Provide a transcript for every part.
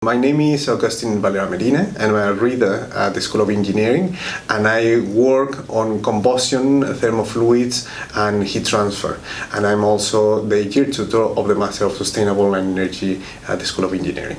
My name is Agustin Valera-Medina, and I'm a reader at the School of Engineering, and I work on combustion, thermofluids, and heat transfer. And I'm also the year tutor of the Master of Sustainable Energy at the School of Engineering.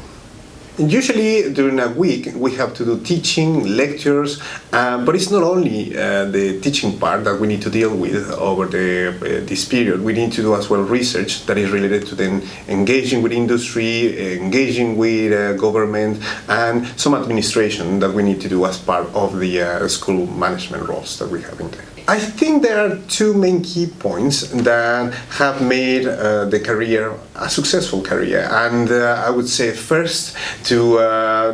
Usually during a week we have to do teaching, lectures, but it's not only the teaching part that we need to deal with over this period. We need to do as well research that is related to then engaging with industry, engaging with government, and some administration that we need to do as part of the school management roles that we have in there. I think there are two main key points that have made the career a successful career, and I would say first to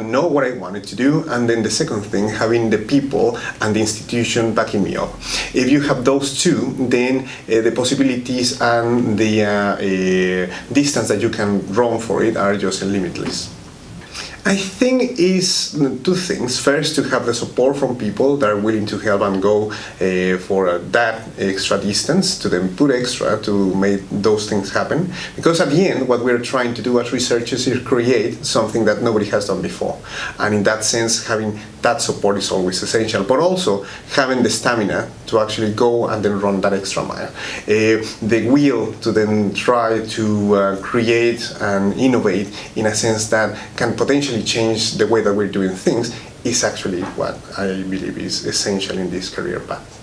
know what I wanted to do, and then the second thing, having the people and the institution backing me up. If you have those two, then the possibilities and the distance that you can run for it are just limitless. I think it's two things. First, to have the support from people that are willing to help and go for that extra distance, to then put extra to make those things happen. Because at the end, what we're trying to do as researchers is create something that nobody has done before. And in that sense, having that support is always essential, but also having the stamina to actually go and then run that extra mile. The will to then try to create and innovate in a sense that can potentially change the way that we're doing things is actually what I believe is essential in this career path.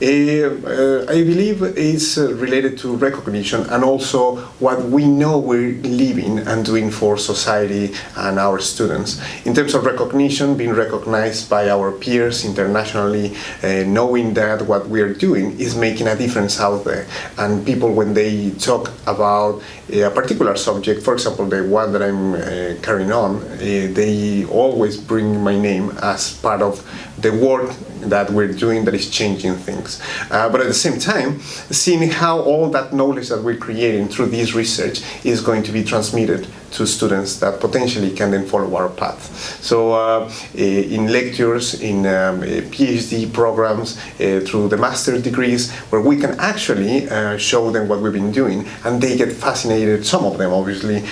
I believe it's related to recognition and also what we know we're living and doing for society and our students. In terms of recognition, being recognized by our peers internationally, knowing that what we're doing is making a difference out there. And people, when they talk about a particular subject, for example, the one that I'm carrying on, they always bring my name as part of the work that we're doing that is changing things. But at the same time, seeing how all that knowledge that we're creating through this research is going to be transmitted to students that potentially can then follow our path. So in lectures, in PhD programs, through the master's degrees, where we can actually show them what we've been doing, and they get fascinated, some of them obviously,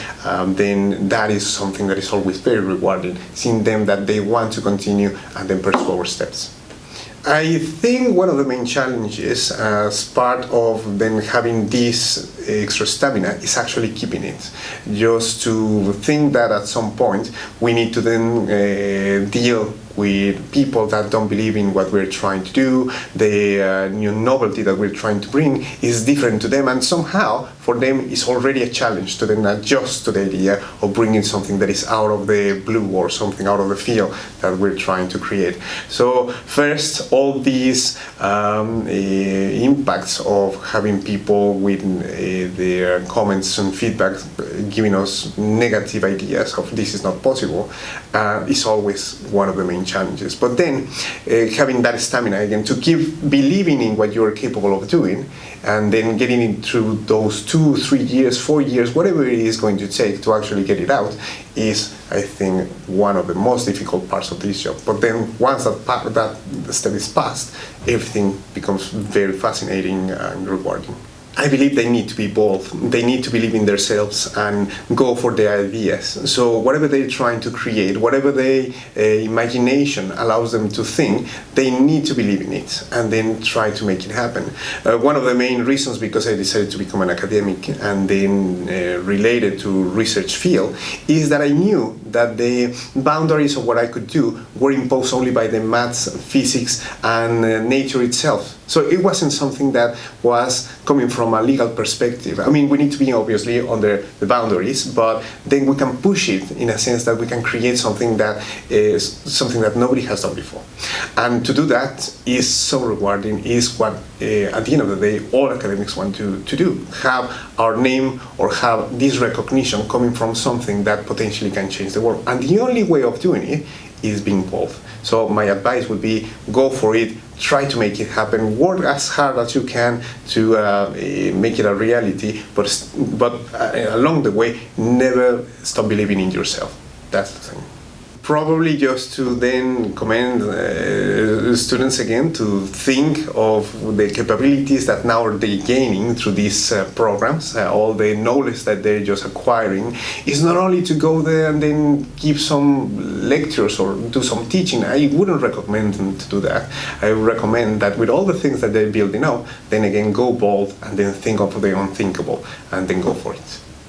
then that is something that is always very rewarding, seeing them that they want to continue and then pursue our steps. I think one of the main challenges as part of then having this extra stamina is actually keeping it. Just to think that at some point we need to then deal with people that don't believe in what we're trying to do, the new novelty that we're trying to bring is different to them, and somehow for them it's already a challenge to then adjust to the idea of bringing something that is out of the blue or something out of the field that we're trying to create. So first, all these impacts of having people with their comments and feedback giving us negative ideas of this is not possible is always one of the main challenges. But then having that stamina again to keep believing in what you're capable of doing, and then getting it through those 2, 3 years, 4 years, whatever it is going to take to actually get it out, is, I think, one of the most difficult parts of this job. But then once that step is passed, everything becomes very fascinating and rewarding. I believe they need to be bold. They need to believe in themselves and go for their ideas. So whatever they're trying to create, whatever their imagination allows them to think, they need to believe in it and then try to make it happen. One of the main reasons because I decided to become an academic and then related to research field is that I knew that the boundaries of what I could do were imposed only by the maths, physics, and nature itself. So it wasn't something that was coming from a legal perspective. I mean, we need to be obviously under the boundaries, but then we can push it in a sense that we can create something that is something that nobody has done before. And to do that is so rewarding, is what at the end of the day all academics want to do. Have our name or have this recognition coming from something that potentially can change the world. And the only way of doing it is being bold. So my advice would be go for it, try to make it happen, work as hard as you can to make it a reality, but along the way, never stop believing in yourself. That's the thing. probably just to then commend students again to think of the capabilities that now they're gaining through these programs, all the knowledge that they're just acquiring, is not only to go there and then give some lectures or do some teaching. I wouldn't recommend them to do that. I would recommend that with all the things that they're building now, then again go bold and then think of the unthinkable and then go for it.